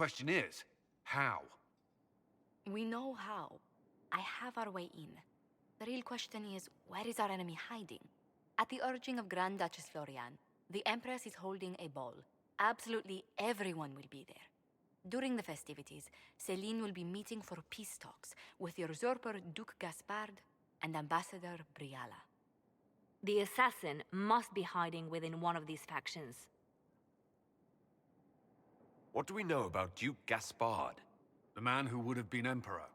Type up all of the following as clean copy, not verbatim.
Question is, how? We know how. I have our way in. The real question is, where is our enemy hiding? At the urging of Grand Duchess Florian, the Empress is holding a ball. Absolutely everyone will be there. During the festivities, Celine will be meeting for peace talks with the usurper Duke Gaspard and Ambassador Briala. The assassin must be hiding within one of these factions. What do we know about Duke Gaspard? The man who would have been Emperor.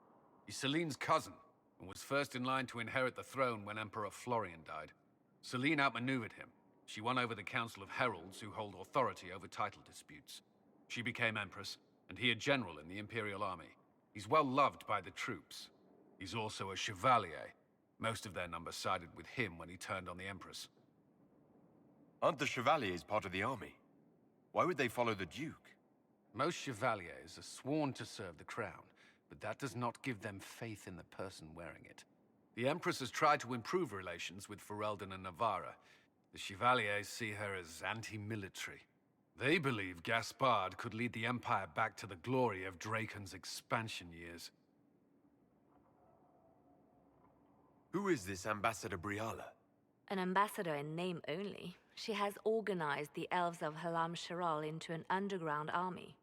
He's Celine's cousin, and was first in line to inherit the throne when Emperor Florian died. Celine outmaneuvered him. She won over the Council of Heralds, who hold authority over title disputes. She became Empress, and he a general in the Imperial Army. He's well loved by the troops. He's also a chevalier. Most of their number sided with him when he turned on the Empress. Aren't the Chevaliers part of the army? Why would they follow the Duke? Most chevaliers are sworn to serve the crown, but that does not give them faith in the person wearing it. The Empress has tried to improve relations with Ferelden and Navarra. The Chevaliers see her as anti-military. They believe Gaspard could lead the Empire back to the glory of Draken's expansion years. Who is this Ambassador Briala? An ambassador in name only, she has organized the elves of Halam Sharal into an underground army.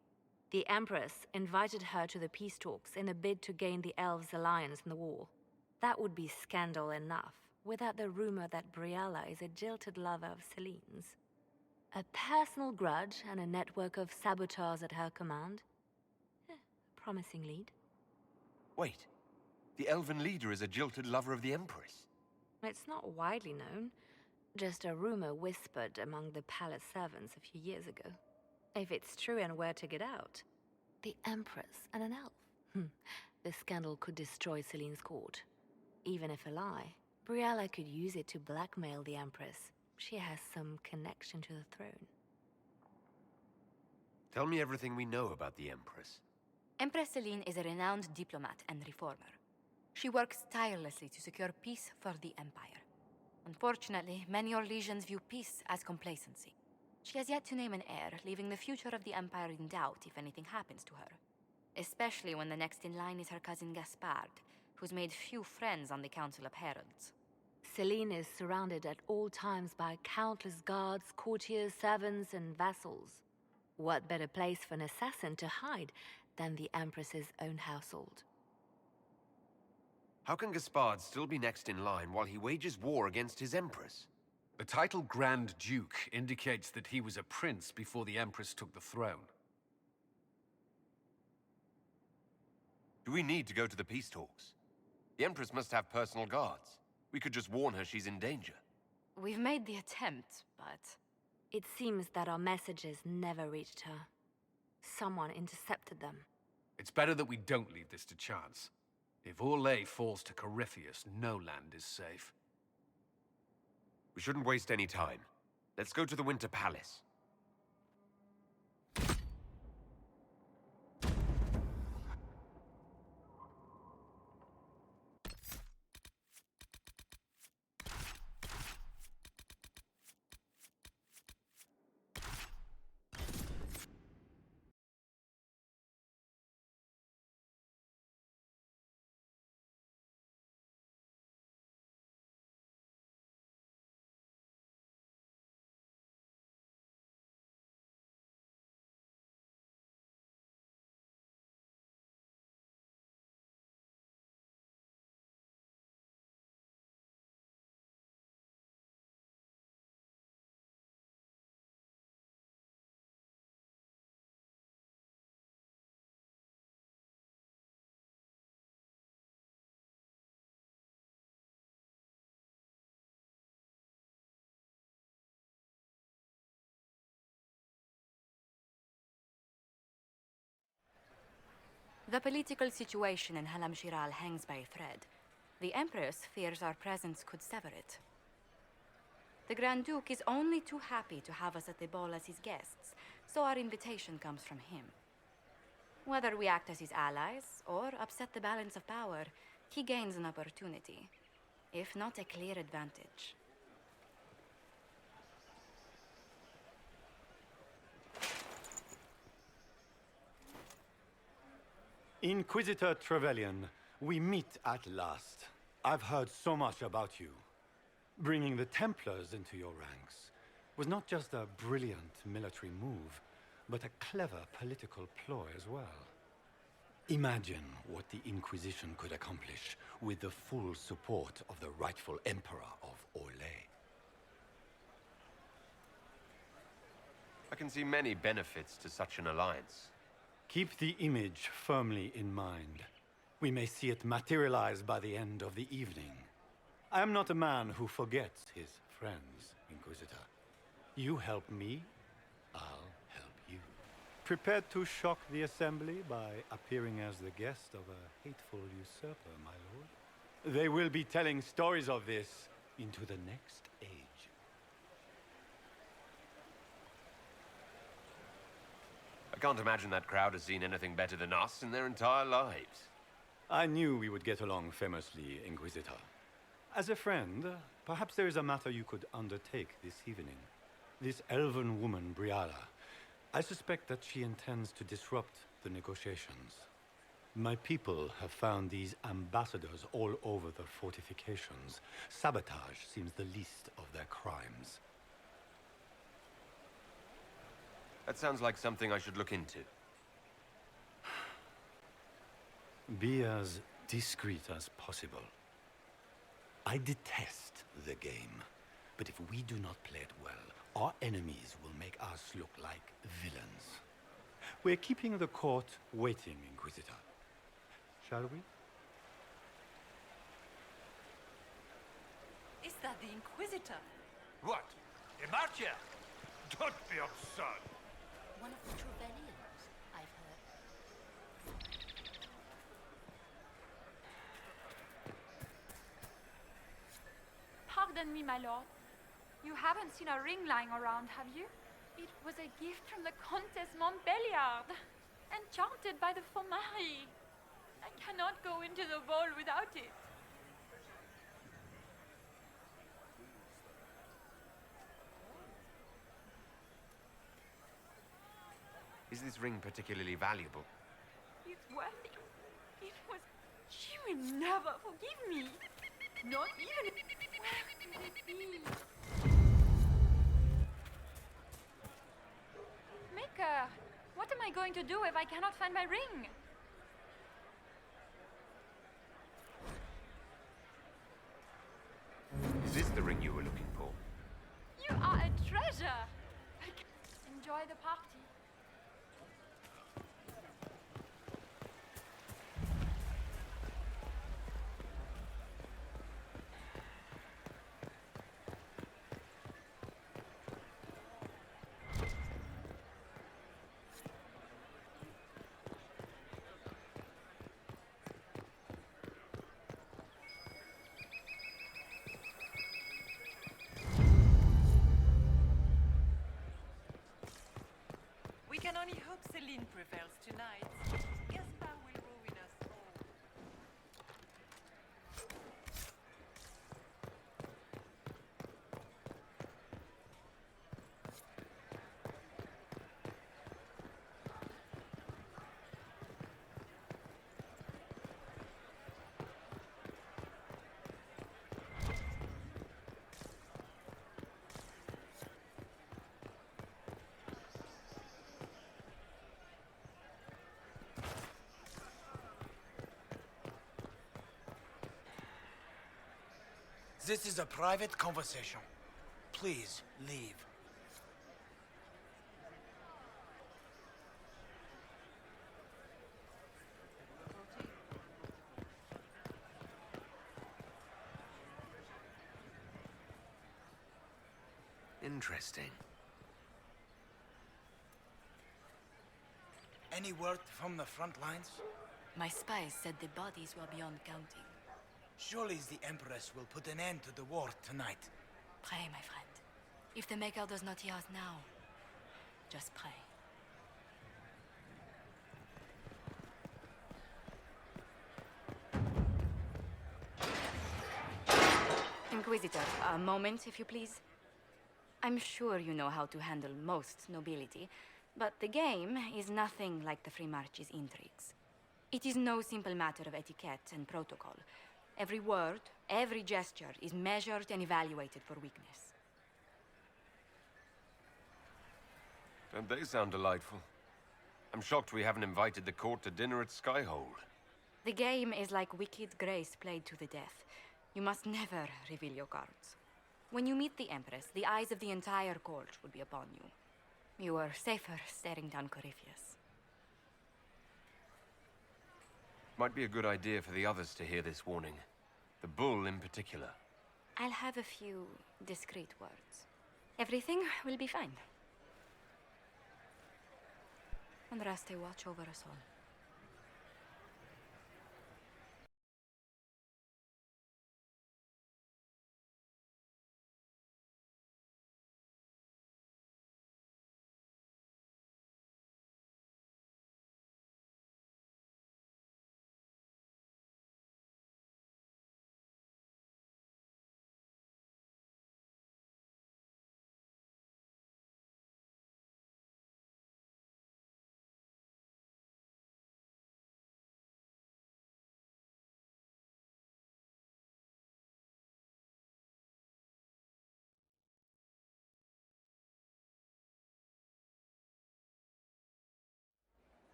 The Empress invited her to the peace talks in a bid to gain the elves' alliance in the war. That would be scandal enough, without the rumor that Briala is a jilted lover of Celine's. A personal grudge and a network of saboteurs at her command. Promising lead. Wait, the elven leader is a jilted lover of the Empress. It's not widely known, just a rumor whispered among the palace servants a few years ago. If it's true and were to get out, the Empress and an elf. The scandal could destroy Celine's court. Even if a lie, Briala could use it to blackmail the Empress. She has some connection to the throne. Tell me everything we know about the Empress. Empress Celine is a renowned diplomat and reformer. She works tirelessly to secure peace for the Empire. Unfortunately, many Orlesians view peace as complacency. She has yet to name an heir, leaving the future of the Empire in doubt if anything happens to her. Especially when the next in line is her cousin Gaspard, who's made few friends on the Council of Heralds. Celine is surrounded at all times by countless guards, courtiers, servants, and vassals. What better place for an assassin to hide than the Empress's own household? How can Gaspard still be next in line while he wages war against his Empress? The title Grand Duke indicates that he was a prince before the Empress took the throne. Do we need to go to the peace talks? The Empress must have personal guards. We could just warn her she's in danger. We've made the attempt, but... It seems that our messages never reached her. Someone intercepted them. It's better that we don't leave this to chance. If Orlais falls to Corypheus, no land is safe. We shouldn't waste any time. Let's go to the Winter Palace. The political situation in Halam Shiral hangs by a thread. The Empress fears our presence could sever it. The Grand Duke is only too happy to have us at the ball as his guests, so our invitation comes from him. Whether we act as his allies or upset the balance of power, he gains an opportunity, if not a clear advantage. Inquisitor Trevelyan, we meet at last. I've heard so much about you. Bringing the Templars into your ranks was not just a brilliant military move, but a clever political ploy as well. Imagine what the Inquisition could accomplish with the full support of the rightful Emperor of Orlais. I can see many benefits to such an alliance. Keep the image firmly in mind. We may see it materialize by the end of the evening. I am not a man who forgets his friends, Inquisitor. You help me, I'll help you. Prepared to shock the Assembly by appearing as the guest of a hateful usurper, my lord? They will be telling stories of this into the next age. I can't imagine that crowd has seen anything better than us in their entire lives. I knew we would get along famously, Inquisitor. As a friend, perhaps there is a matter you could undertake this evening. This elven woman, Briala, I suspect that she intends to disrupt the negotiations. My people have found these ambassadors all over the fortifications. Sabotage seems the least of their crimes. That sounds like something I should look into. Be as discreet as possible. I detest the game, but if we do not play it well, our enemies will make us look like villains. We're keeping the court waiting, Inquisitor. Shall we? Is that the Inquisitor? What? Imartia? Don't be absurd. One of the Trevelyan's, I've heard. Pardon me, my lord. You haven't seen a ring lying around, have you? It was a gift from the Countess Montbelliard, enchanted by the Fomari. I cannot go into the ball without it. Is this ring particularly valuable? It's worth it. It was... She will never forgive me. Not even... Where could it be? Maker, what am I going to do if I cannot find my ring? Is this the ring you were looking for? You are a treasure. Enjoy the party. We can only hope Celine prevails tonight. Gaspar will ruin us all. This is a private conversation. Please leave. Interesting. Any word from the front lines? My spies said the bodies were beyond counting. Surely the Empress will put an end to the war tonight. Pray, my friend. If the Maker does not hear us now, just pray. Inquisitor, a moment, if you please. I'm sure you know how to handle most nobility, but the game is nothing like the Free March's intrigues. It is no simple matter of etiquette and protocol. Every word, every gesture is measured and evaluated for weakness. Don't they sound delightful? I'm shocked we haven't invited the court to dinner at Skyhold. The game is like Wicked Grace played to the death. You must never reveal your cards. When you meet the Empress, the eyes of the entire court will be upon you. You are safer staring down Corypheus. Might be a good idea for the others to hear this warning. The bull in particular. I'll have a few discreet words. Everything will be fine. Andraste, watch over us all.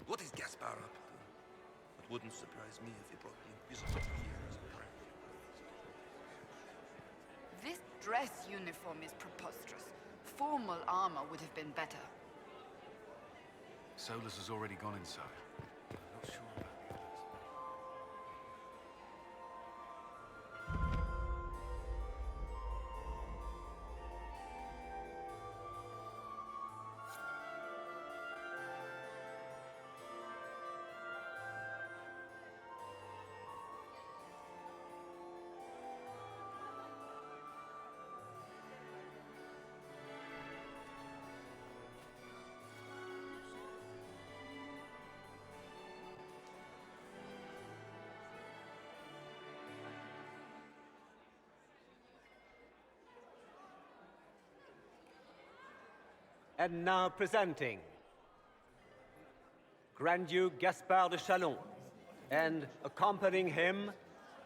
What is Gaspar up to? It wouldn't surprise me if he brought the Inquisition here as a prank. This dress uniform is preposterous. Formal armor would have been better. Solus has already gone inside. I'm not sure about the others. And now presenting Grand Duke Gaspard de Chalon, and accompanying him,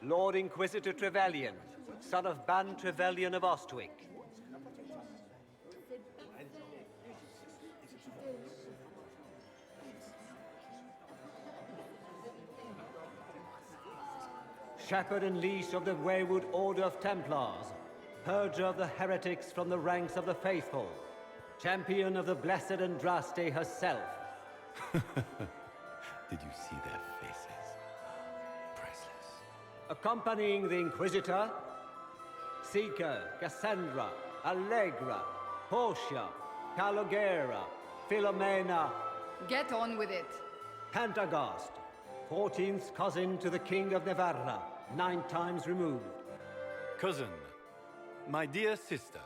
Lord Inquisitor Trevelyan, son of Ban Trevelyan of Ostwick. Shepherd and leash of the wayward Order of Templars, purger of the heretics from the ranks of the faithful, champion of the blessed Andraste herself. Did you see their faces? Priceless. Accompanying the Inquisitor, Seeker, Cassandra, Allegra, Portia, Calogera, Philomena. Get on with it. Pantagast, 14th cousin to the King of Navarra, 9 times removed. Cousin, my dear sister.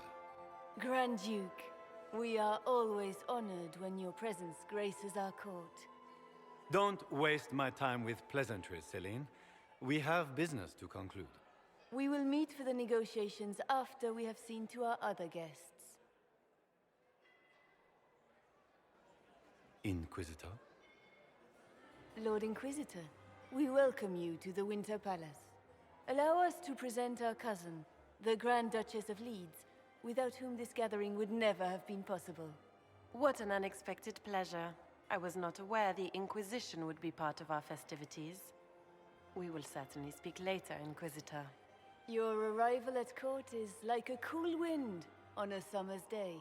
Grand Duke, we are always honored when your presence graces our court. Don't waste my time with pleasantries, Celine. We have business to conclude. We will meet for the negotiations after we have seen to our other guests. Inquisitor? Lord Inquisitor, we welcome you to the Winter Palace. Allow us to present our cousin, the Grand Duchess of Leeds, without whom this gathering would never have been possible. What an unexpected pleasure. I was not aware the Inquisition would be part of our festivities. We will certainly speak later, Inquisitor. Your arrival at court is like a cool wind on a summer's day.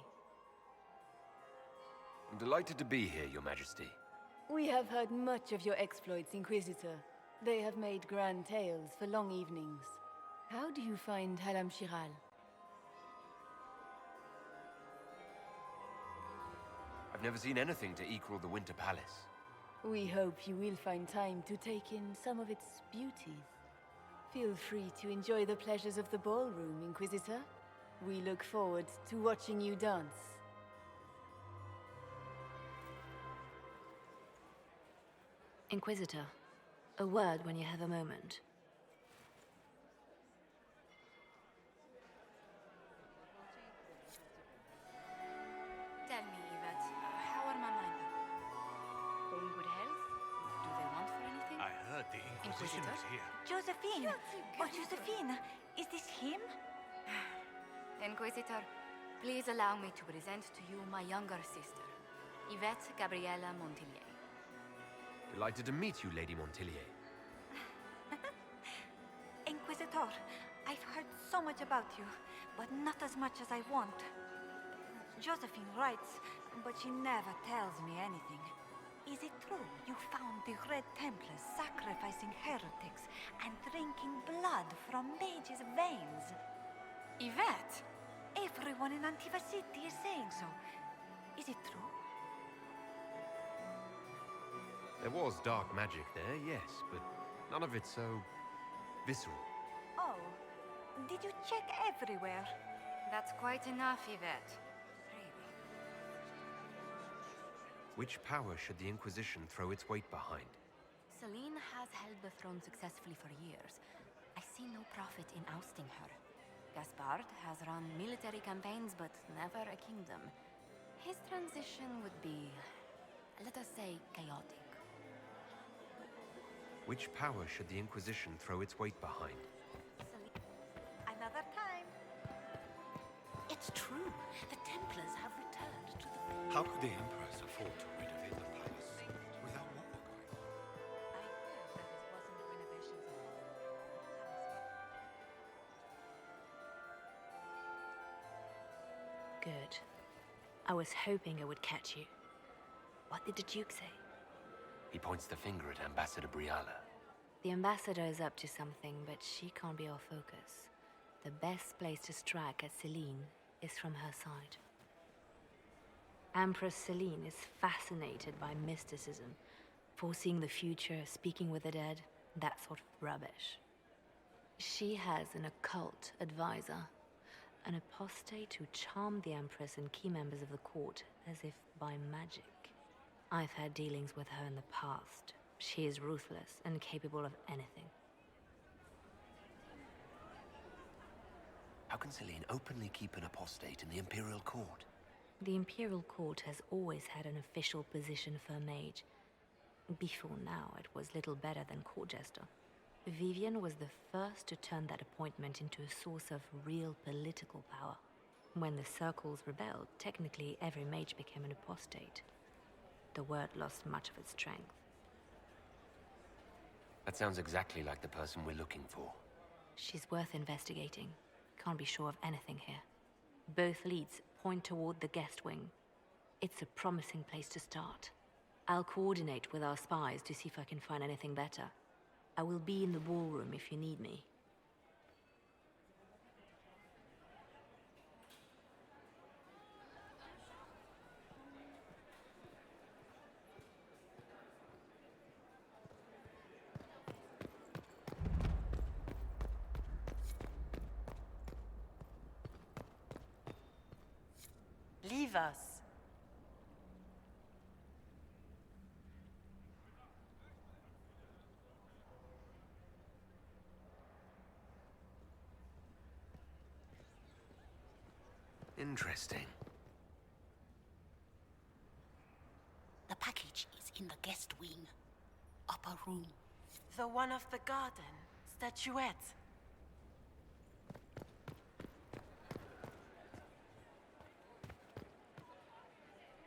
I'm delighted to be here, Your Majesty. We have heard much of your exploits, Inquisitor. They have made grand tales for long evenings. How do you find Halam Shiral? I've never seen anything to equal the Winter Palace. We hope you will find time to take in some of its beauties. Feel free to enjoy the pleasures of the ballroom, Inquisitor. We look forward to watching you dance. Inquisitor, a word when you have a moment. Inquisition Inquisitor. is here. Josephine! Oh, Josephine! Is this him? Inquisitor, please allow me to present to you my younger sister, Yvette Gabriella Montillier. Delighted to meet you, Lady Montillier. Inquisitor, I've heard so much about you, but not as much as I want. Josephine writes, but she never tells me anything. Is it true you found the Red Templars sacrificing heretics and drinking blood from mages' veins? Yvette? Everyone in Antiva City is saying so. Is it true? There was dark magic there, yes, but none of it so visceral. Oh, did you check everywhere? That's quite enough, Yvette. Really. Which power should the Inquisition throw its weight behind? Celine has held the throne successfully for years. I see no profit in ousting her. Gaspard has run military campaigns, but never a kingdom. His transition would be, let us say, chaotic. Which power should the Inquisition throw its weight behind? Another time. It's true. The Templars have returned to the... How could the Empress afford to renovate the palace without war going on? I heard that this wasn't the renovations of... Good. I was hoping I would catch you. What did the Duke say? He points the finger at Ambassador Briala. The ambassador is up to something, but she can't be our focus. The best place to strike at Celine is from her side. Empress Celine is fascinated by mysticism, foreseeing the future, speaking with the dead, that sort of rubbish. She has an occult advisor, an apostate who charmed the Empress and key members of the court as if by magic. I've had dealings with her in the past. She is ruthless and capable of anything. How can Celine openly keep an apostate in the Imperial Court? The Imperial Court has always had an official position for a mage. Before now, it was little better than court jester. Vivian was the first to turn that appointment into a source of real political power. When the circles rebelled, technically every mage became an apostate. The word lost much of its strength. That sounds exactly like the person we're looking for. She's worth investigating. Can't be sure of anything here. Both leads point toward the guest wing. It's a promising place to start. I'll coordinate with our spies to see if I can find anything better. I will be in the ballroom if you need me. Leave us. Interesting. The package is in the guest wing. Upper room. The one of the garden. Statuette.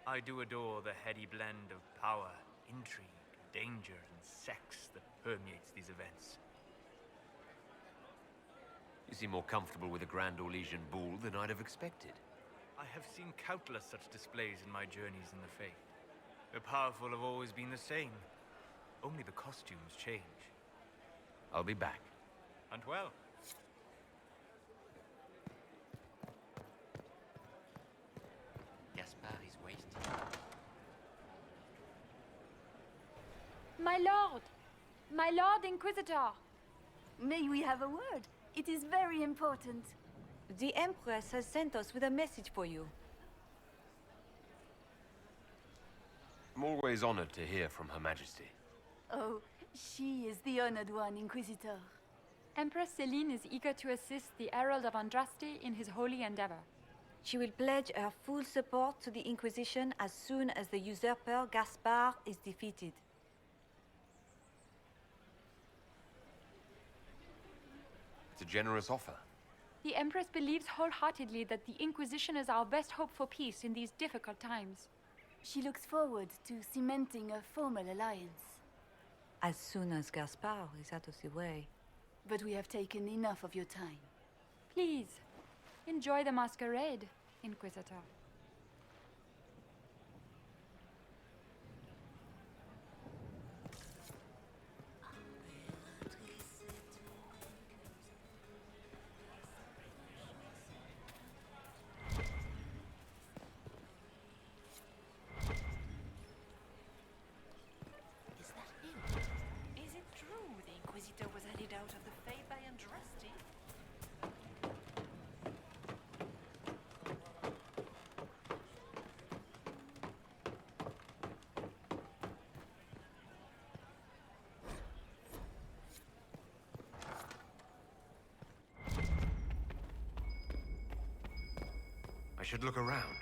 I do adore the heady blend of power, intrigue, danger, and sex that permeates these events. You seem more comfortable with a Grand Orlesian ball than I'd have expected. I have seen countless such displays in my journeys in the Faith. The powerful have always been the same. Only the costumes change. I'll be back. And well. Gaspard is wasted. My lord! My lord Inquisitor! May we have a word? It is very important. The Empress has sent us with a message for you. I'm always honored to hear from Her Majesty. Oh, she is the honored one, Inquisitor. Empress Celine is eager to assist the Herald of Andraste in his holy endeavor. She will pledge her full support to the Inquisition as soon as the usurper Gaspard is defeated. generous offer. The Empress believes wholeheartedly that the Inquisition is our best hope for peace in these difficult times. She looks forward to cementing a formal alliance. As soon as Gaspard is out of the way. But we have taken enough of your time. Please, enjoy the masquerade, Inquisitor. Is it true the Inquisitor was headed out of the Fae by Andraste? I should look around.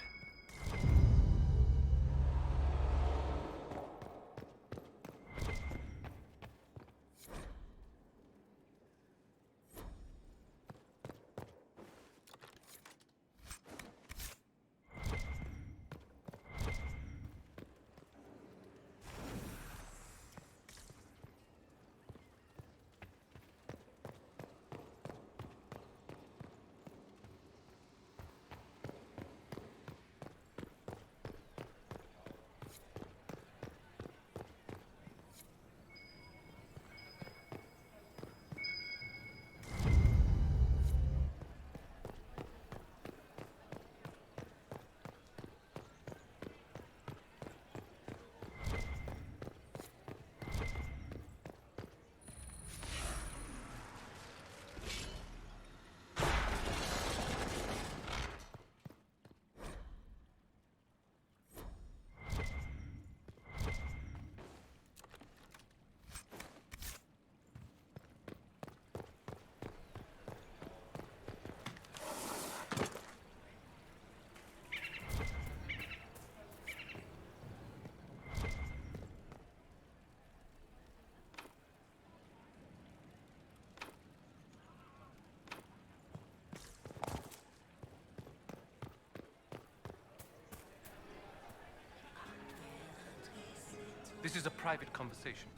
This is a private conversation.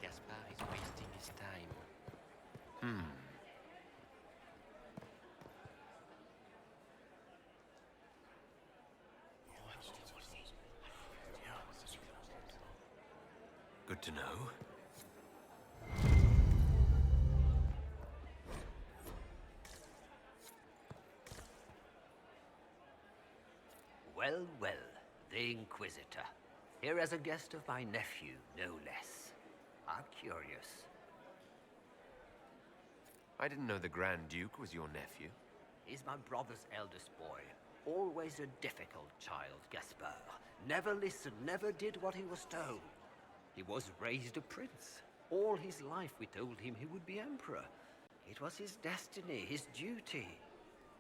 Gaspard is wasting his time. Good to know. Well, well, the Inquisitor. Here as a guest of my nephew, no less. How curious. I didn't know the Grand Duke was your nephew. He's my brother's eldest boy. Always a difficult child, Gaspard. Never listened, never did what he was told. He was raised a prince. All his life we told him he would be emperor. It was his destiny, his duty.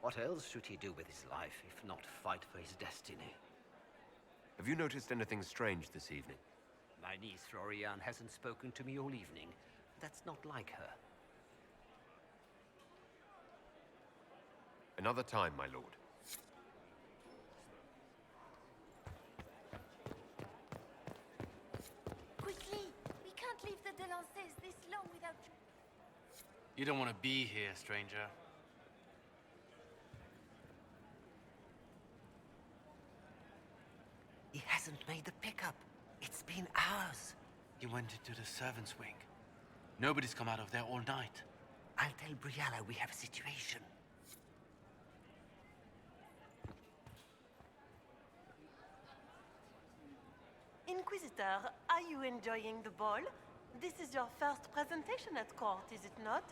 What else should he do with his life, if not fight for his destiny? Have you noticed anything strange this evening? My niece Florian hasn't spoken to me all evening. That's not like her. Another time, my lord. Quickly! We can't leave the Delancés this long without... You don't want to be here, stranger. He hasn't made the pickup. It's been hours. He went into the servants' wing. Nobody's come out of there all night. I'll tell Brianna we have a situation. Inquisitor, are you enjoying the ball? This is your first presentation at court, is it not?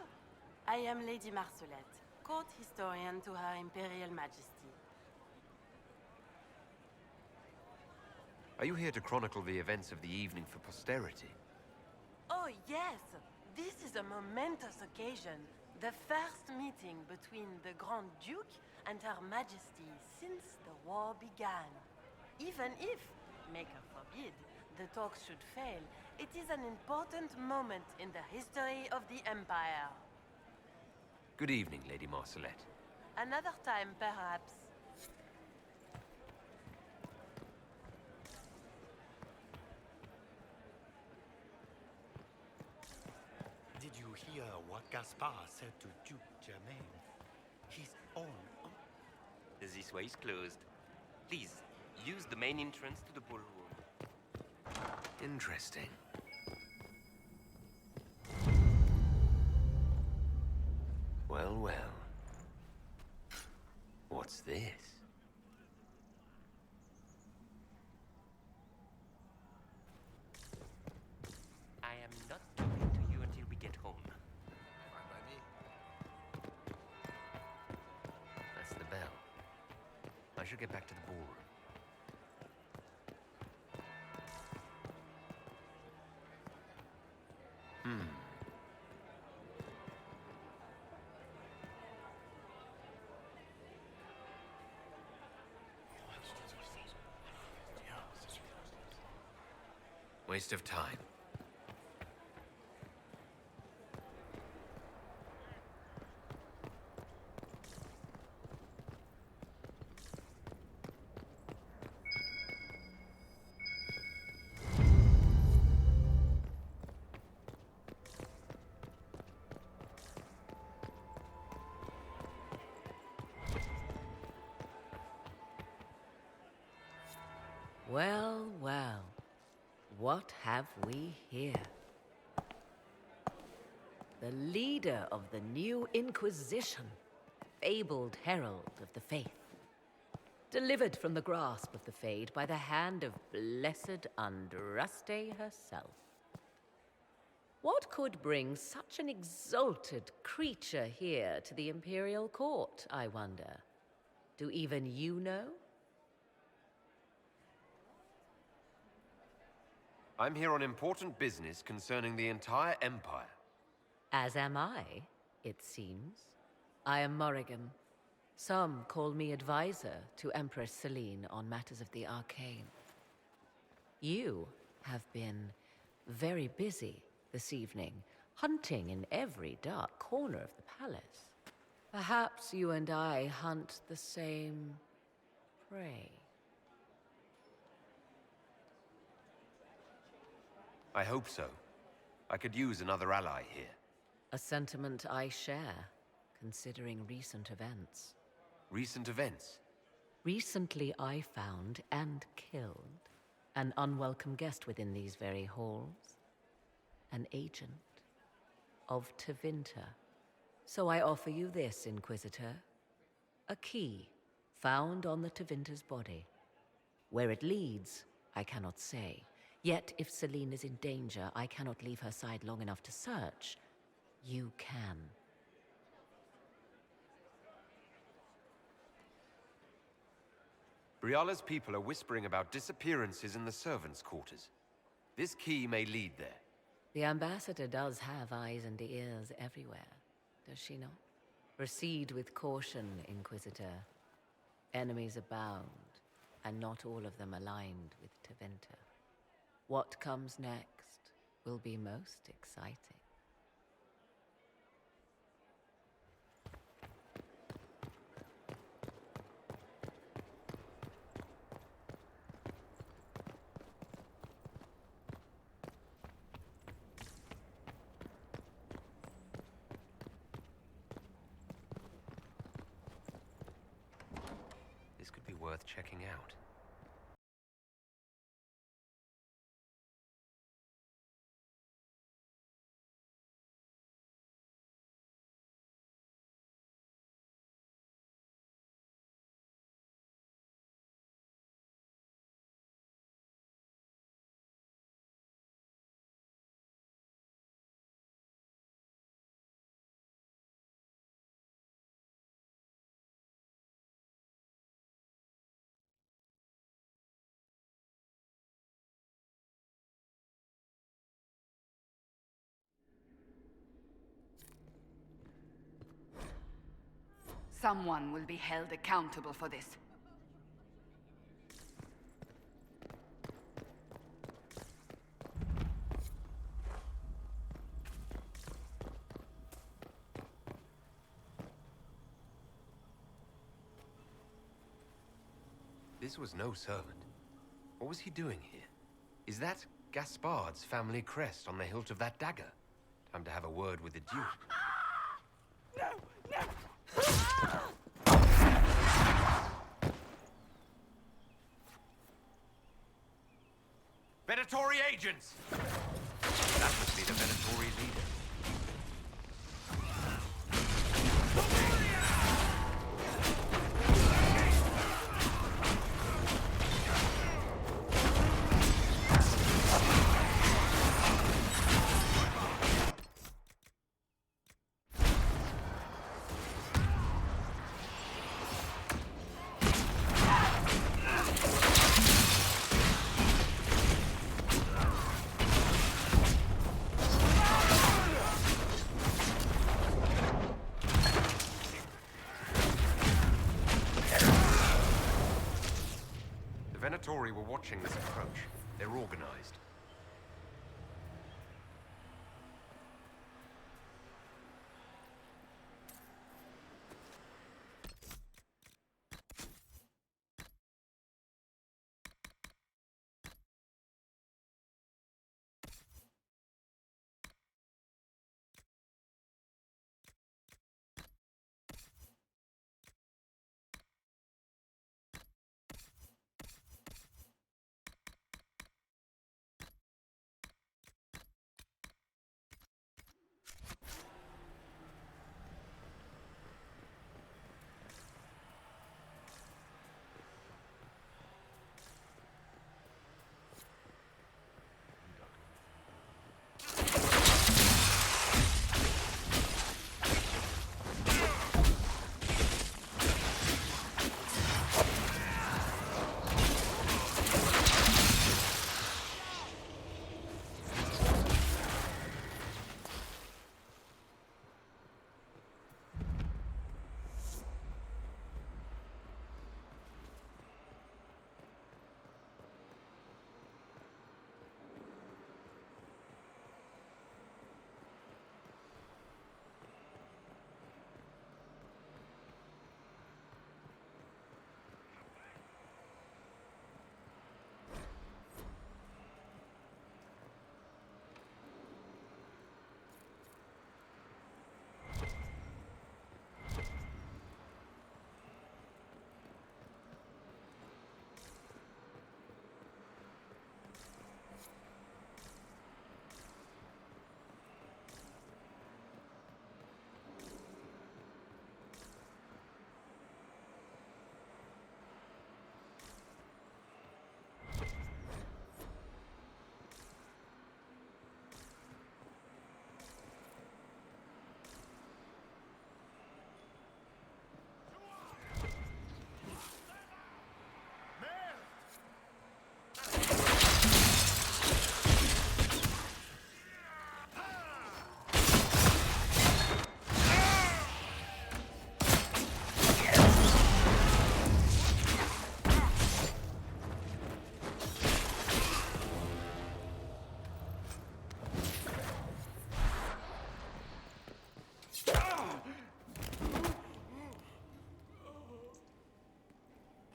I am Lady Marcelette, court historian to Her Imperial Majesty. Are you here to chronicle the events of the evening for posterity? Oh, yes! This is a momentous occasion. The first meeting between the Grand Duke and Her Majesty since the war began. Even if Maker forbid, the talks should fail. It is an important moment in the history of the Empire. Good evening, Lady Marcelette. Another time, perhaps. Did you hear what Gaspard said to Duke Germain? His own uncle. This way is closed. Please, use the main entrance to the ballroom. Interesting. Well, well. What's this? I am not talking to you until we get home. Fine by me. That's the bell. I should get back to the ballroom. Waste of time. Well, well. What have we here? The leader of the new Inquisition, fabled herald of the faith. Delivered from the grasp of the Fade by the hand of blessed Andraste herself. What could bring such an exalted creature here to the Imperial Court, I wonder? Do even you know? I'm here on important business concerning the entire Empire. As am I, it seems. I am Morrigan. Some call me advisor to Empress Celine on matters of the arcane. You have been very busy this evening, hunting in every dark corner of the palace. Perhaps you and I hunt the same prey. I hope so. I could use another ally here. A sentiment I share, considering recent events. Recent events? Recently I found and killed an unwelcome guest within these very halls. An agent of Tevinter. So I offer you this, Inquisitor. A key found on the Tevinter's body. Where it leads, I cannot say. Yet, if Celine is in danger, I cannot leave her side long enough to search. You can. Briala's people are whispering about disappearances in the servants' quarters. This key may lead there. The ambassador does have eyes and ears everywhere, does she not? Proceed with caution, Inquisitor. Enemies abound, and not all of them aligned with Tevinter. What comes next will be most exciting. This could be worth checking out. Someone will be held accountable for this. This was no servant. What was he doing here? Is that Gaspard's family crest on the hilt of that dagger? Time to have a word with the Duke. No! No! Venatori agents! That must be the Venatori leader. The Venatori were watching this approach. They're organized.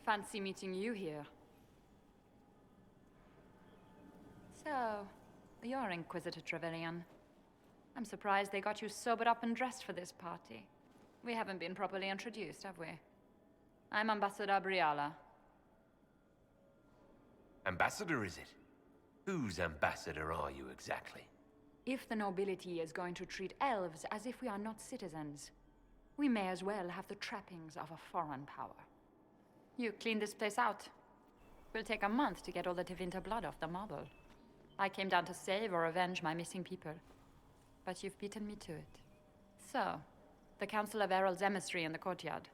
Fancy meeting you here. So, you're Inquisitor Trevelyan. I'm surprised they got you sobered up and dressed for this party. We haven't been properly introduced, have we? I'm Ambassador Briala. Ambassador, is it? Whose ambassador are you exactly? If the nobility is going to treat elves as if we are not citizens, we may as well have the trappings of a foreign power. You clean this place out. Will take a month to get all the Tevinter blood off the marble. I came down to save or avenge my missing people. But you've beaten me to it. So, the Council of Herald's emissary in the courtyard.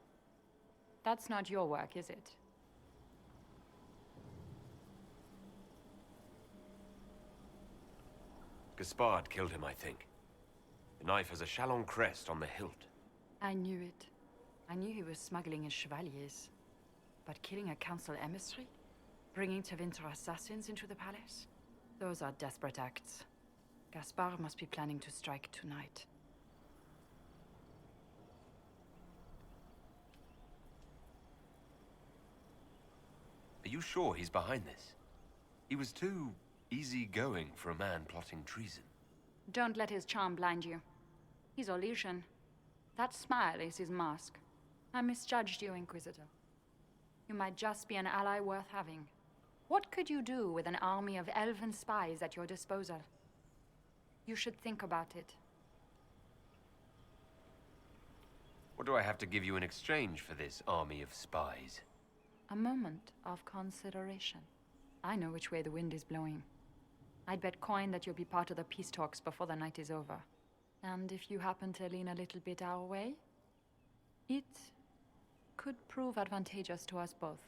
That's not your work, is it? Gaspard killed him, I think. The knife has a Chalon crest on the hilt. I knew it. I knew he was smuggling his chevaliers. But killing a council emissary? Bringing Tevinter assassins into the palace? Those are desperate acts. Gaspard must be planning to strike tonight. Are you sure he's behind this? He was too easygoing for a man plotting treason. Don't let his charm blind you. He's Orlesian. That smile is his mask. I misjudged you, Inquisitor. You might just be an ally worth having. What could you do with an army of elven spies at your disposal? You should think about it. What do I have to give you in exchange for this army of spies? A moment of consideration. I know which way the wind is blowing. I'd bet coin that you'll be part of the peace talks before the night is over. And if you happen to lean a little bit our way, it could prove advantageous to us both.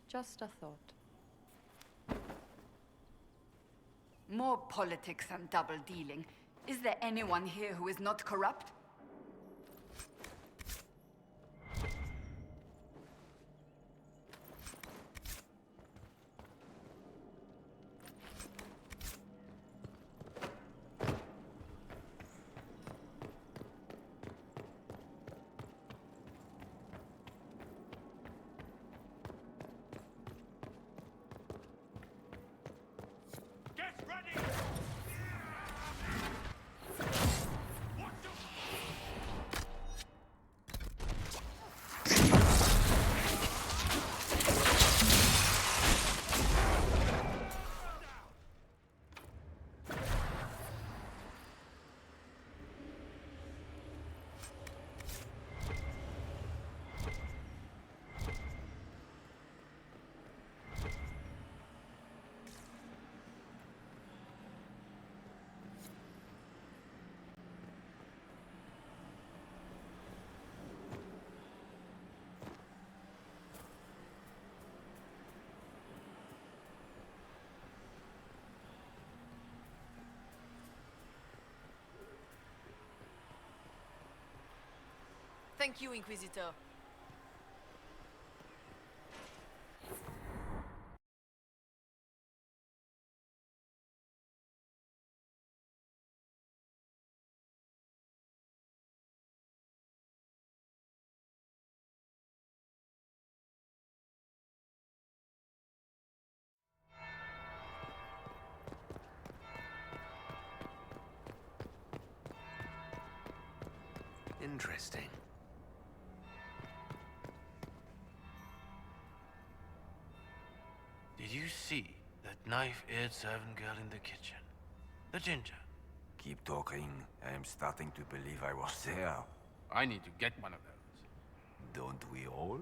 Just a thought. More politics and double-dealing. Is there anyone here who is not corrupt? Thank you, Inquisitor. Interesting. Did you see that knife-eared servant girl in the kitchen? The ginger. Keep talking. I am starting to believe I was there. I need to get one of those. Don't we all?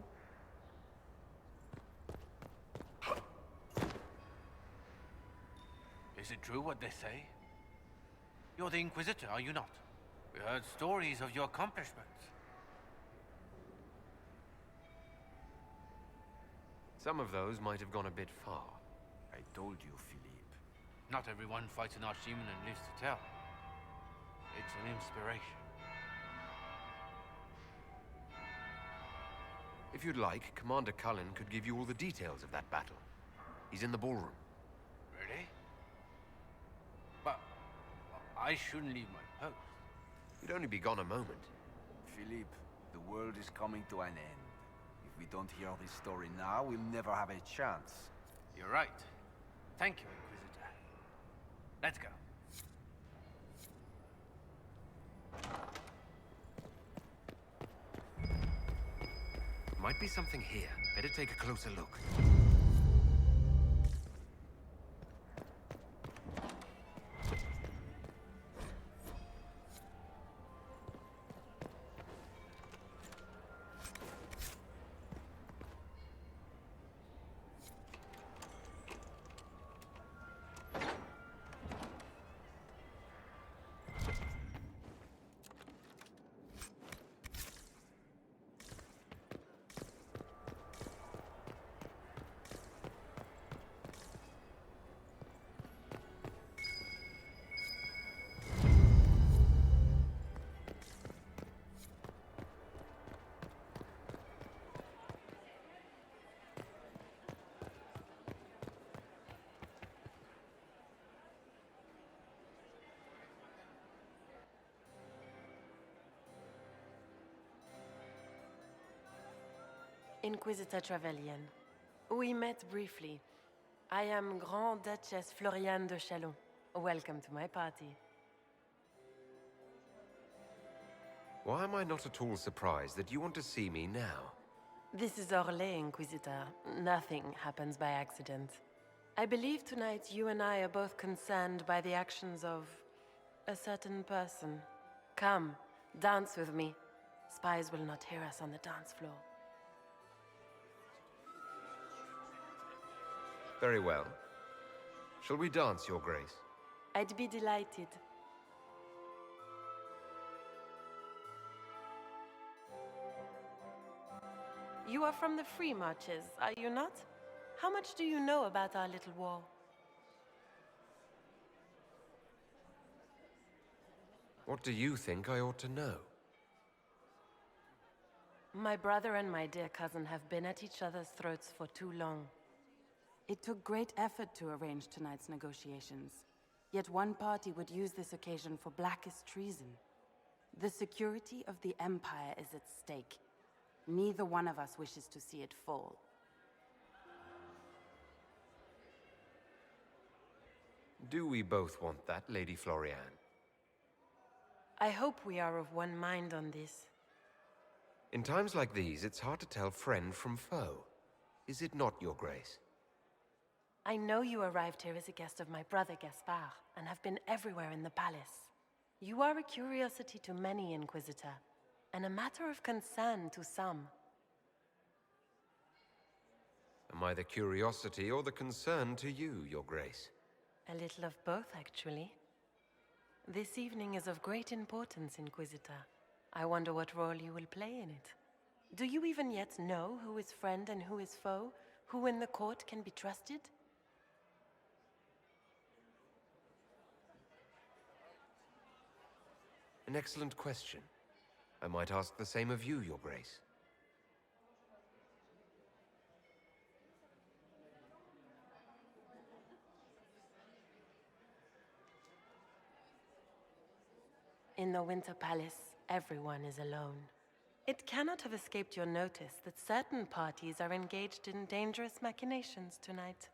Is it true what they say? You're the Inquisitor, are you not? We heard stories of your accomplishments. Some of those might have gone a bit far. I told you, Philippe. Not everyone fights an archdemon and lives to tell. It's an inspiration. If you'd like, Commander Cullen could give you all the details of that battle. He's in the ballroom. Really? But I shouldn't leave my post. You'd only be gone a moment. Philippe, the world is coming to an end. If we don't hear this story now, we'll never have a chance. You're right. Thank you, Inquisitor. Let's go. Might be something here. Better take a closer look. Inquisitor Trevelyan, We met briefly. I am Grand Duchess Floriane de Chalon. Welcome to my party. Why am I not at all surprised that you want to see me now? This is Orlais, Inquisitor. Nothing happens by accident. I believe tonight you and I are both concerned by the actions of a certain person. Come, dance with me. Spies will not hear us on the dance floor. Very well. Shall we dance, Your Grace? I'd be delighted. You are from the Free Marches, are you not? How much do you know about our little war? What do you think I ought to know? My brother and my dear cousin have been at each other's throats for too long. It took great effort to arrange tonight's negotiations. Yet one party would use this occasion for blackest treason. The security of the Empire is at stake. Neither one of us wishes to see it fall. Do we both want that, Lady Floriane? I hope we are of one mind on this. In times like these, it's hard to tell friend from foe. Is it not, Your Grace? I know you arrived here as a guest of my brother Gaspard, and have been everywhere in the palace. You are a curiosity to many, Inquisitor, and a matter of concern to some. Am I the curiosity or the concern to you, Your Grace? A little of both, actually. This evening is of great importance, Inquisitor. I wonder what role you will play in it. Do you even yet know who is friend and who is foe? Who in the court can be trusted? An excellent question. I might ask the same of you, Your Grace. In the Winter Palace, everyone is alone. It cannot have escaped your notice that certain parties are engaged in dangerous machinations tonight.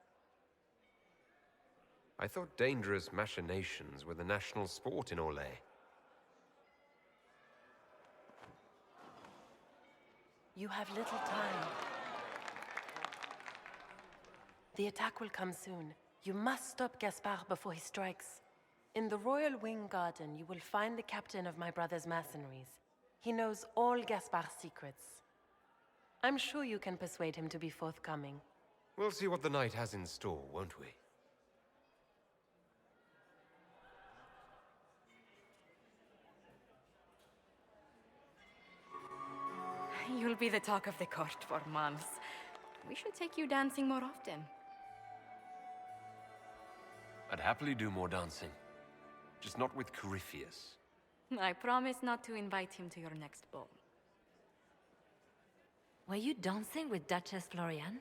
I thought dangerous machinations were the national sport in Orlais. You have little time. The attack will come soon. You must stop Gaspard before he strikes. In the Royal Wing Garden, you will find the captain of my brother's mercenaries. He knows all Gaspard's secrets. I'm sure you can persuade him to be forthcoming. We'll see what the night has in store, won't we? You'll be the talk of the court for months. We should take you dancing more often. I'd happily do more dancing. Just not with Corypheus. I promise not to invite him to your next ball. Were you dancing with Duchess Floriane?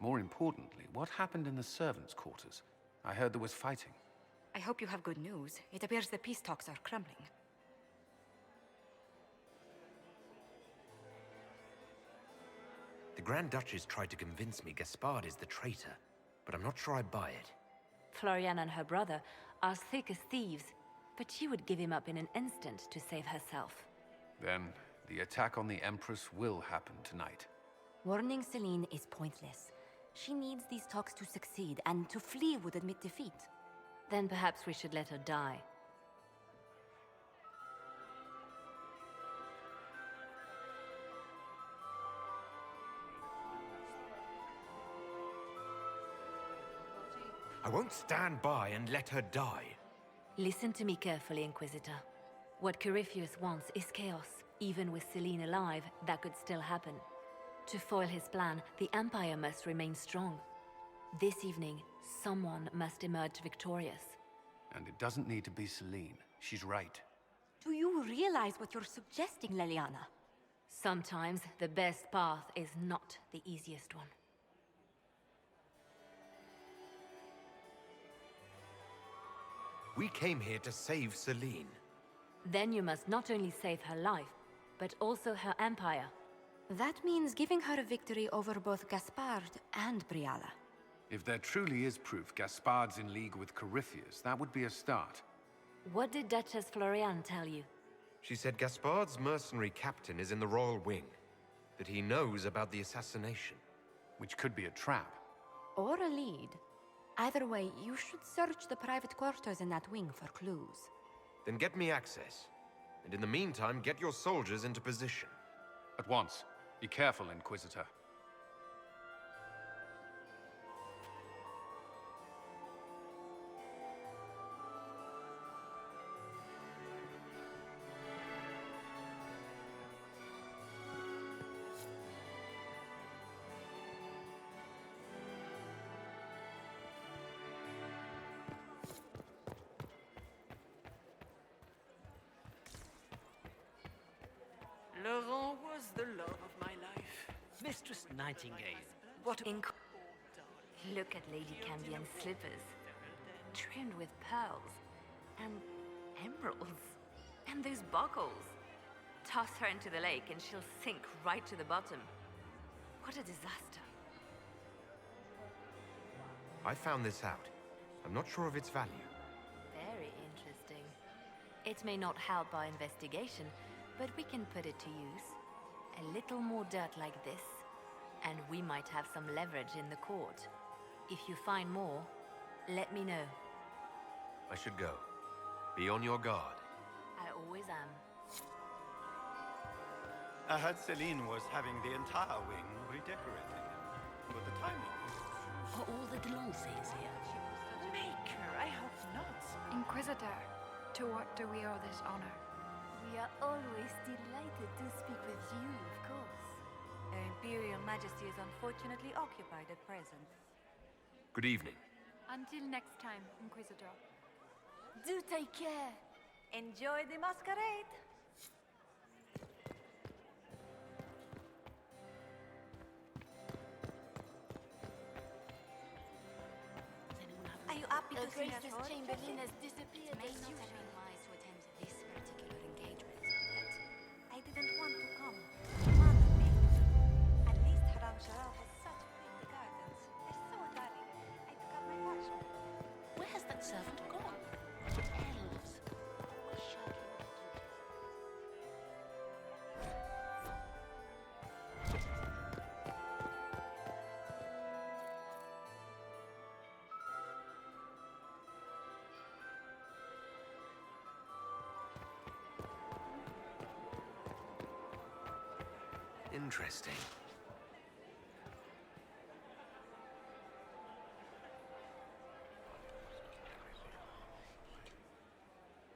More importantly, what happened in the servants' quarters? I heard there was fighting. I hope you have good news. It appears the peace talks are crumbling. The Grand Duchess tried to convince me Gaspard is the traitor, but I'm not sure I buy it. Floriane and her brother are thick as thieves, but she would give him up in an instant to save herself. Then, the attack on the Empress will happen tonight. Warning Celine is pointless. She needs these talks to succeed, and to flee would admit defeat. Then perhaps we should let her die. I won't stand by and let her die. Listen to me carefully, Inquisitor. What Corypheus wants is chaos. Even with Celine alive, that could still happen. To foil his plan, the Empire must remain strong. This evening, someone must emerge victorious. And it doesn't need to be Celine. She's right. Do you realize what you're suggesting, Leliana? Sometimes the best path is not the easiest one. We came here to save Celine. Then you must not only save her life, but also her empire. That means giving her a victory over both Gaspard and Briala. If there truly is proof Gaspard's in league with Corypheus, that would be a start. What did Duchess Floriane tell you? She said Gaspard's mercenary captain is in the royal wing, that he knows about the assassination. Which could be a trap. Or a lead. Either way, you should search the private quarters in that wing for clues. Then get me access. And in the meantime, get your soldiers into position. At once. Be careful, Inquisitor. Laurent was the love of my life. Mistress Nightingale, What Look at Lady Cambion's slippers. Trimmed with pearls. And emeralds. And those buckles. Toss her into the lake and she'll sink right to the bottom. What a disaster. I found this out. I'm not sure of its value. Very interesting. It may not help our investigation, but we can put it to use. A little more dirt like this, and we might have some leverage in the court. If you find more, let me know. I should go. Be on your guard. I always am. I heard Celine was having the entire wing redecorated, but the timing is... Are all the Delancés here? Maker, I hope not. Inquisitor, to what do we owe this honor? We are always delighted to speak with you, of course. Her Imperial Majesty is unfortunately occupied at present. Good evening. Until next time, Inquisitor. Do take care. Enjoy the masquerade! Are you happy to see us? Grace's Chamberlain has disappeared It may as not have usual. been wise to attend this particular engagement, but I didn't want to come. Pardon me. At least Haram Sharal has such pretty gardens. They're so darling. I took out my watch. Where has that servant gone? Elves. We're shirking their duties. Interesting.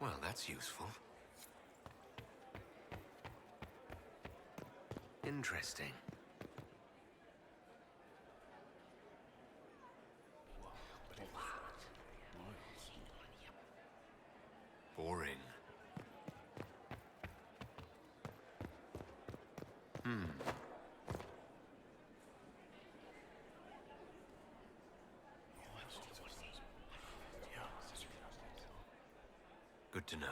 Well, that's useful. Interesting. Boring. Good to know.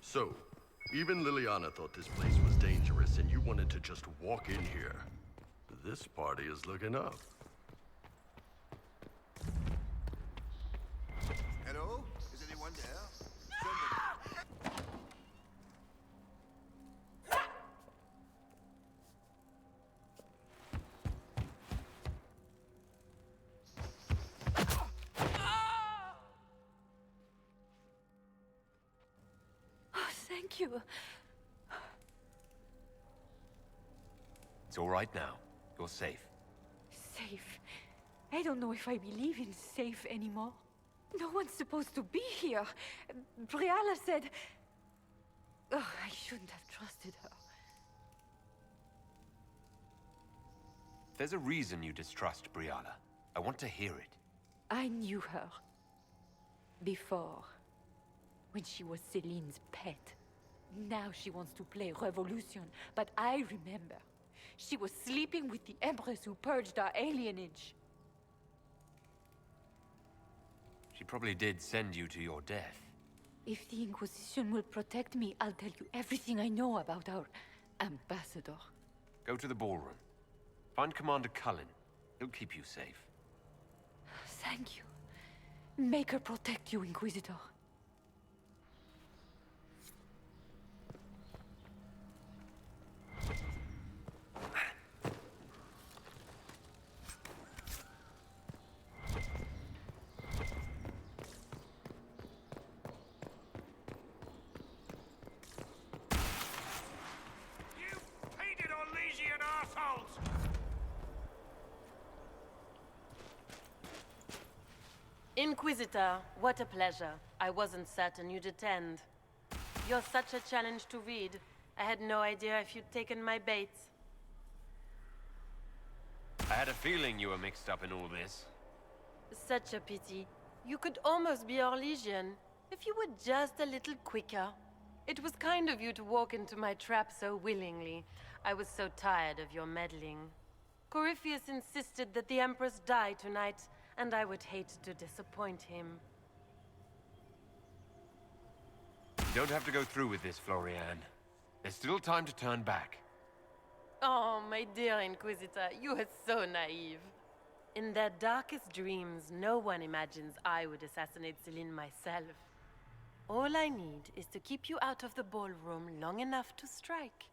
So, even Liliana thought this place was dangerous and you wanted to just walk in here. This party is looking up. Hello? Is anyone there? Thank you. It's all right now. You're safe. Safe? I don't know if I believe in safe anymore. No one's supposed to be here. Briala said... Oh, I shouldn't have trusted her. There's a reason you distrust Brianna. I want to hear it. I knew her. Before. When she was Celine's pet. Now she wants to play revolution, but I remember. She was sleeping with the Empress who purged our alienage. She probably did send you to your death. If the Inquisition will protect me, I'll tell you everything I know about our ambassador. Go to the ballroom. Find Commander Cullen. He'll keep you safe. Thank you. Make her protect you, Inquisitor. Inquisitor, what a pleasure. I wasn't certain you'd attend. You're such a challenge to read. I had no idea if you'd taken my bait. I had a feeling you were mixed up in all this. Such a pity. You could almost be our Legion, if you were just a little quicker. It was kind of you to walk into my trap so willingly. I was so tired of your meddling. Corypheus insisted that the Empress die tonight, and I would hate to disappoint him. You don't have to go through with this, Florian. There's still time to turn back. Oh, my dear Inquisitor, you are so naive. In their darkest dreams, no one imagines I would assassinate Celine myself. All I need is to keep you out of the ballroom long enough to strike.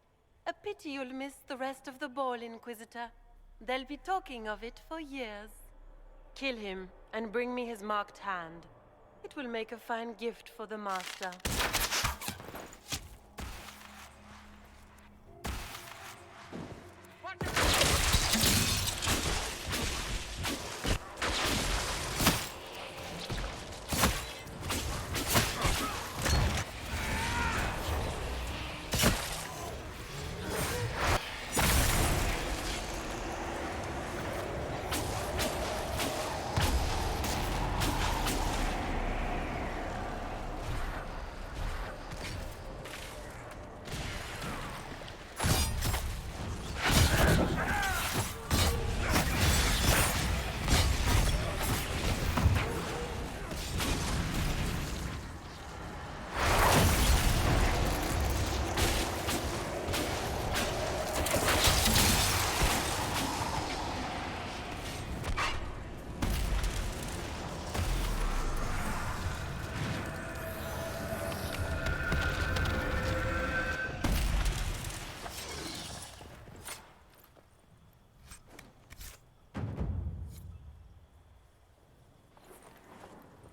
A pity you'll miss the rest of the ball, Inquisitor. They'll be talking of it for years. Kill him, and bring me his marked hand. It will make a fine gift for the Master.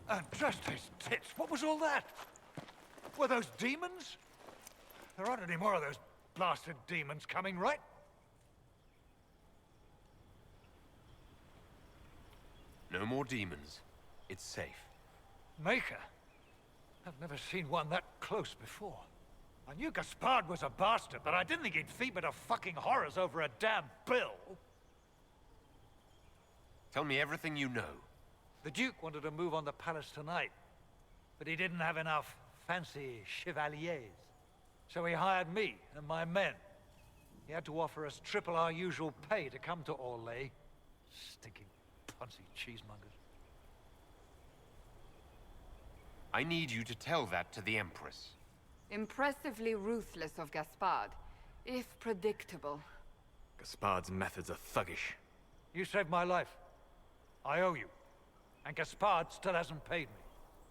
And just his tits, what was all that? Were those demons? There aren't any more of those blasted demons coming, right? No more demons. It's safe. Maker? I've never seen one that close before. I knew Gaspard was a bastard, but I didn't think he'd feed me to fucking horrors over a damn bill. Tell me everything you know. The Duke wanted to move on the palace tonight, but he didn't have enough fancy chevaliers. So he hired me and my men. He had to offer us triple our usual pay to come to Orlais. Stinking punsy cheesemongers. I need you to tell that to the Empress. Impressively ruthless of Gaspard, if predictable. Gaspard's methods are thuggish. You saved my life. I owe you. And Gaspard still hasn't paid me.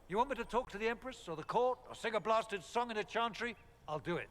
You want me to talk to the Empress, or the court, or sing a blasted song in a chantry? I'll do it.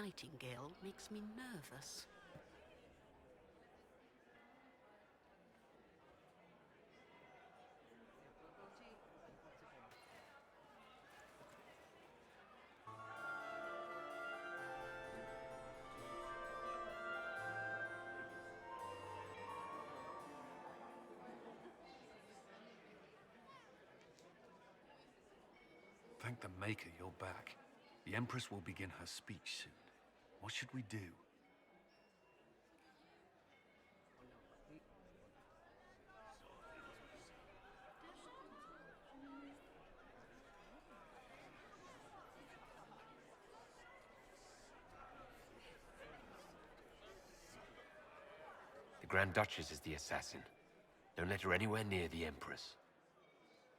nightingale makes me nervous. Thank the Maker you're back. The Empress will begin her speech soon. What should we do? The Grand Duchess is the assassin. Don't let her anywhere near the Empress.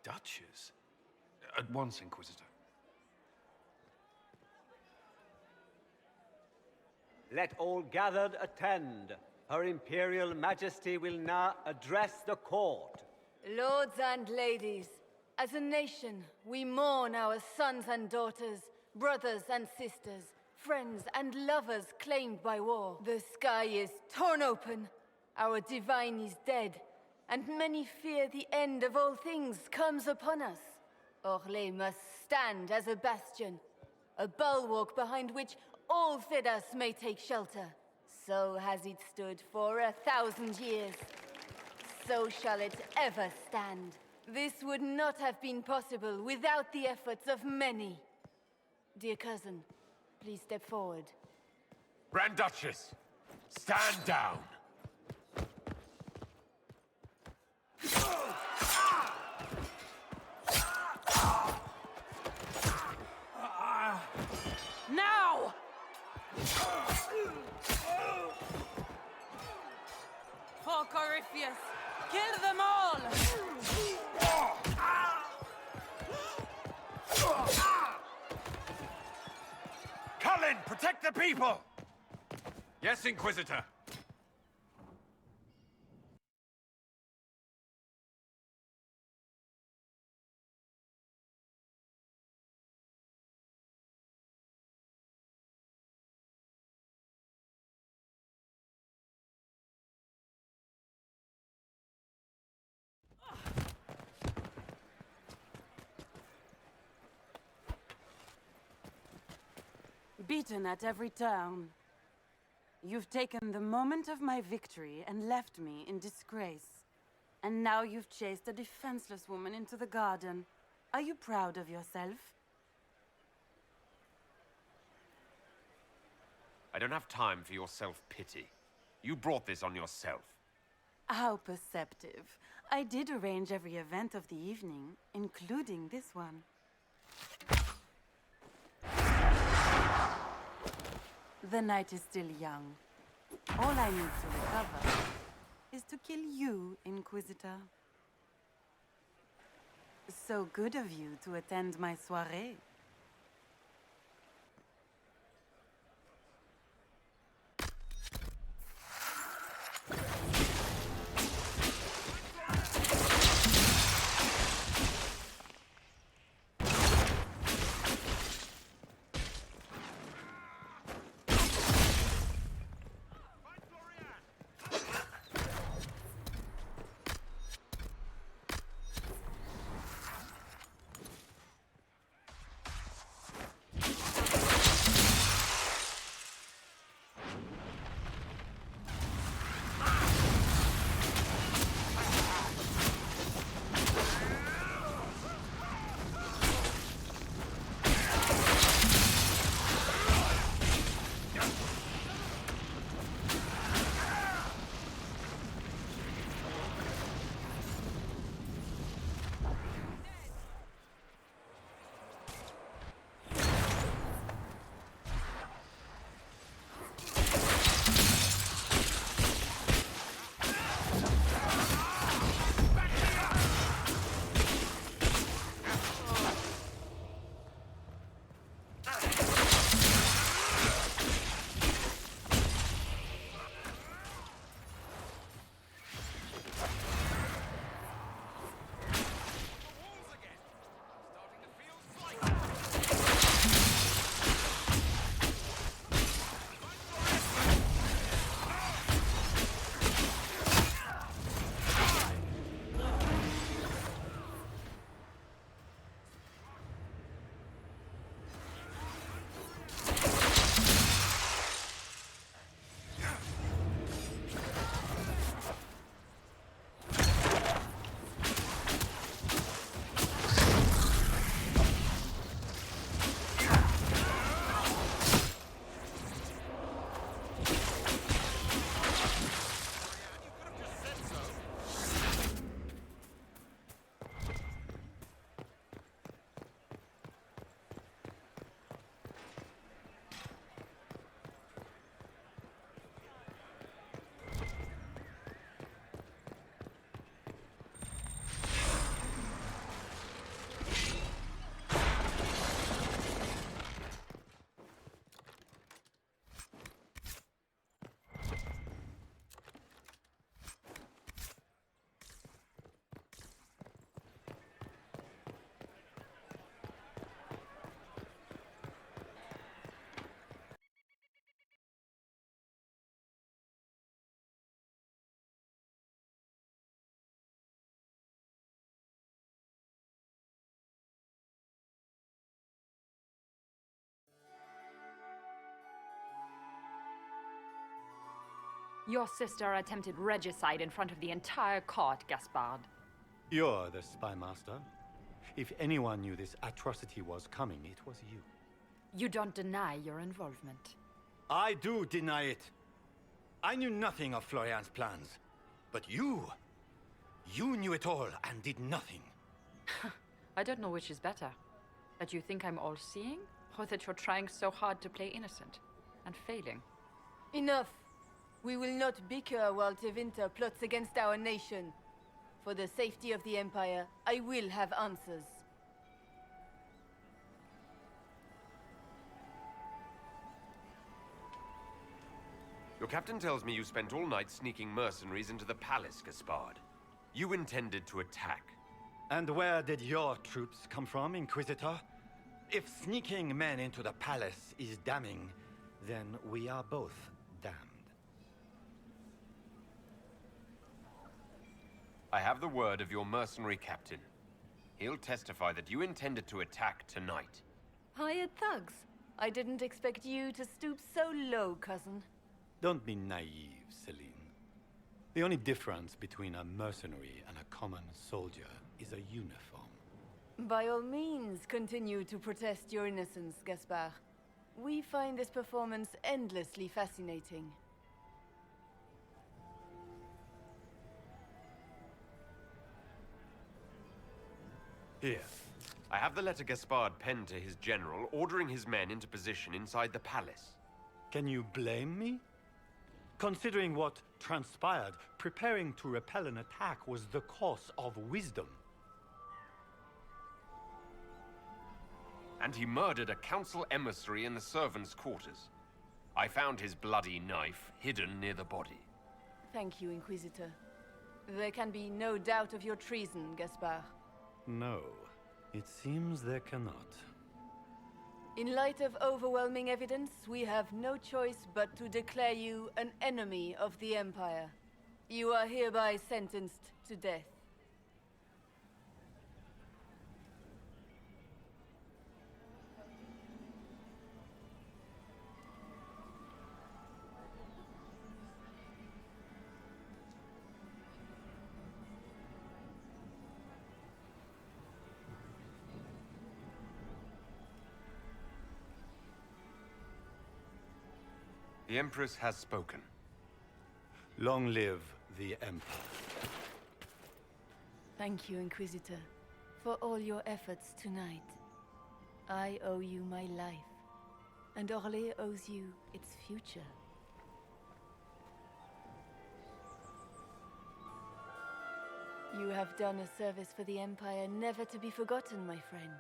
Duchess? At once, Inquisitor. Let all gathered attend. Her Imperial Majesty will now address the court. Lords and ladies, as a nation, we mourn our sons and daughters, brothers and sisters, friends and lovers claimed by war. The sky is torn open, our divine is dead, and many fear the end of all things comes upon us. Orlais must stand as a bastion, a bulwark behind which all Fidas may take shelter. So has it stood for 1,000 years. So shall it ever stand. This would not have been possible without the efforts of many. Dear cousin, please step forward. Grand Duchess, stand down! Now! For Corypheus, kill them all! Cullen, protect the people! Yes, Inquisitor. Beaten at every turn. You've taken the moment of my victory and left me in disgrace. And now you've chased a defenseless woman into the garden. Are you proud of yourself? I don't have time for your self-pity. You brought this on yourself. How perceptive. I did arrange every event of the evening, including this one. The night is still young. All I need to recover is to kill you, Inquisitor. So good of you to attend my soirée. Your sister attempted regicide in front of the entire court, Gaspard. You're the spy master. If anyone knew this atrocity was coming, it was you. You don't deny your involvement. I do deny it. I knew nothing of Florian's plans. But you knew it all and did nothing. I don't know which is better. That you think I'm all-seeing, or that you're trying so hard to play innocent and failing. Enough. We will not bicker while Tevinter plots against our nation. For the safety of the Empire, I will have answers. Your captain tells me you spent all night sneaking mercenaries into the palace, Gaspard. You intended to attack. And where did your troops come from, Inquisitor? If sneaking men into the palace is damning, then we are both damned. I have the word of your mercenary captain. He'll testify that you intended to attack tonight. Hired thugs. I didn't expect you to stoop so low, cousin. Don't be naive, Celine. The only difference between a mercenary and a common soldier is a uniform. By all means, continue to protest your innocence, Gaspard. We find this performance endlessly fascinating. Here. I have the letter Gaspard penned to his general, ordering his men into position inside the palace. Can you blame me? Considering what transpired, preparing to repel an attack was the course of wisdom. And he murdered a council emissary in the servants' quarters. I found his bloody knife hidden near the body. Thank you, Inquisitor. There can be no doubt of your treason, Gaspard. No, it seems there cannot. In light of overwhelming evidence, we have no choice but to declare you an enemy of the Empire. You are hereby sentenced to death. The Empress has spoken. Long live the Empire. Thank you, Inquisitor, for all your efforts tonight. I owe you my life, and Orlais owes you its future. You have done a service for the Empire never to be forgotten, my friend.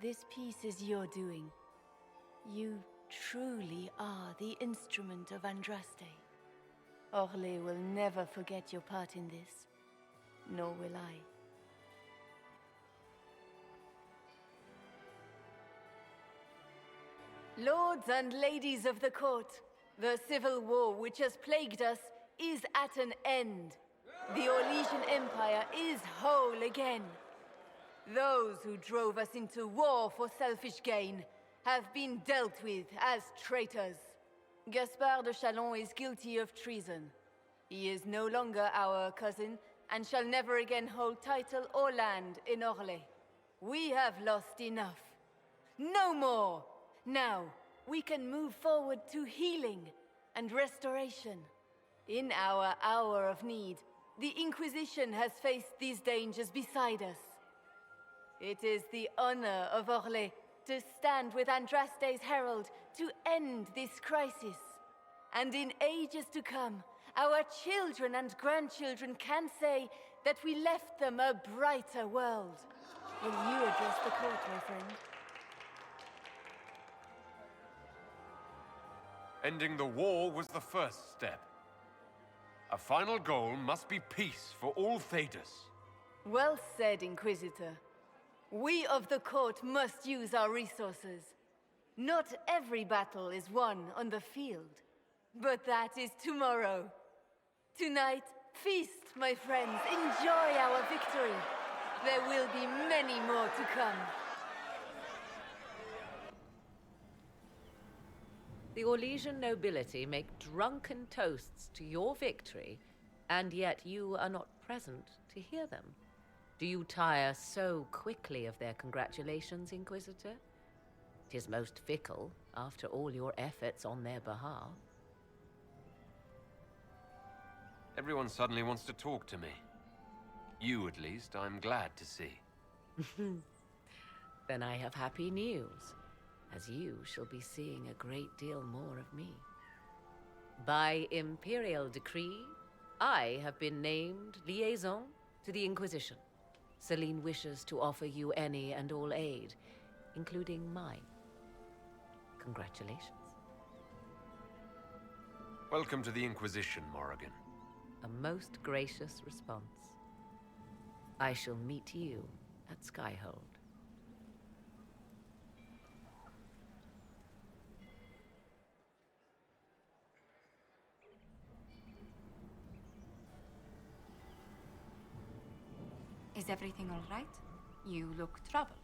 This piece is your doing. You truly are the instrument of Andraste. Orlais will never forget your part in this, nor will I. Lords and ladies of the court, the civil war which has plagued us is at an end. The Orlesian Empire is whole again. Those who drove us into war for selfish gain have been dealt with as traitors. Gaspard de Chalon is guilty of treason. He is no longer our cousin and shall never again hold title or land in Orlais. We have lost enough. No more! Now, we can move forward to healing and restoration. In our hour of need, the Inquisition has faced these dangers beside us. It is the honor of Orlais to stand with Andraste's herald to end this crisis. And in ages to come, our children and grandchildren can say that we left them a brighter world. Will you address the court, my friend? Ending the war was the first step. A final goal must be peace for all Thedas. Well said, Inquisitor. We of the court must use our resources. Not every battle is won on the field, but that is tomorrow. Tonight, feast, my friends. Enjoy our victory. There will be many more to come. The Orlesian nobility make drunken toasts to your victory, and yet you are not present to hear them. Do you tire so quickly of their congratulations, Inquisitor? 'Tis most fickle, after all your efforts on their behalf. Everyone suddenly wants to talk to me. You, at least, I'm glad to see. Then I have happy news, as you shall be seeing a great deal more of me. By imperial decree, I have been named liaison to the Inquisition. Celine wishes to offer you any and all aid, including mine. Congratulations. Welcome to the Inquisition, Morrigan. A most gracious response. I shall meet you at Skyhold. Is everything all right? You look troubled.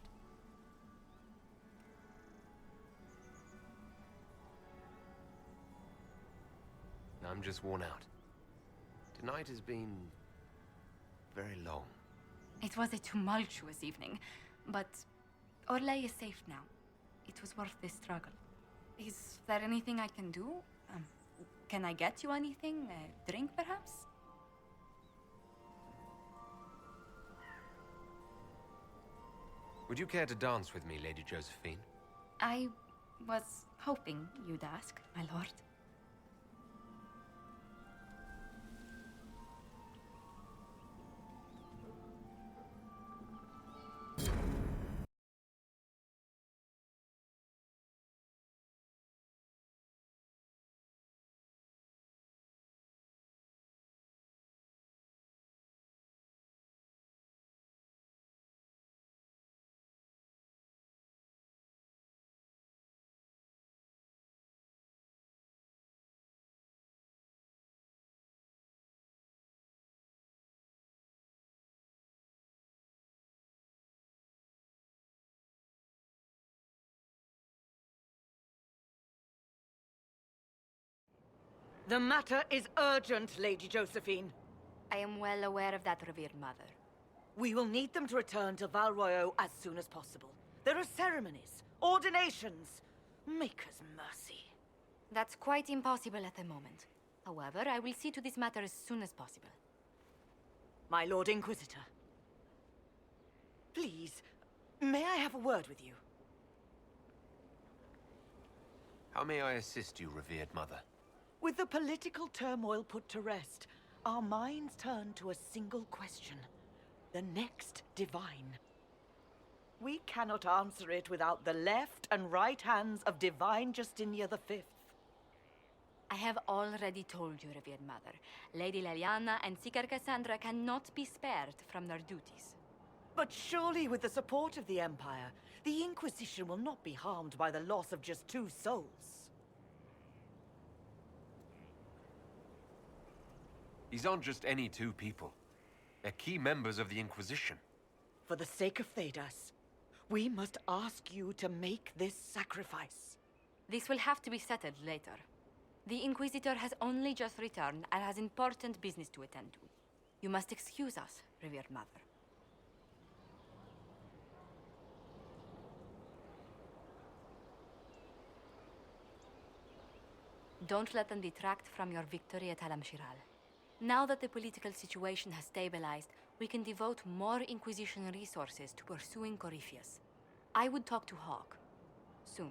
I'm just worn out. Tonight has been very long. It was a tumultuous evening, but Orlais is safe now. It was worth the struggle. Is there anything I can do? Can I get you anything? A drink, perhaps? Would you care to dance with me, Lady Josephine? I was hoping you'd ask, my lord. The matter is urgent, Lady Josephine. I am well aware of that, revered mother. We will need them to return to Val Royeaux as soon as possible. There are ceremonies, ordinations. Maker's mercy. That's quite impossible at the moment. However, I will see to this matter as soon as possible. My Lord Inquisitor. Please, may I have a word with you? How may I assist you, revered mother? With the political turmoil put to rest, our minds turn to a single question. The next divine. We cannot answer it without the left and right hands of Divine Justinia V. I have already told you, revered mother. Lady Leliana and Seeker Cassandra cannot be spared from their duties. But surely with the support of the Empire, the Inquisition will not be harmed by the loss of just 2 souls. These aren't just any 2 people. They're key members of the Inquisition. For the sake of Thedas, we must ask you to make this sacrifice. This will have to be settled later. The Inquisitor has only just returned and has important business to attend to. You must excuse us, revered mother. Don't let them detract from your victory at Halam-Shiral. Now that the political situation has stabilized, we can devote more Inquisition resources to pursuing Corypheus. I would talk to Hawke. Soon.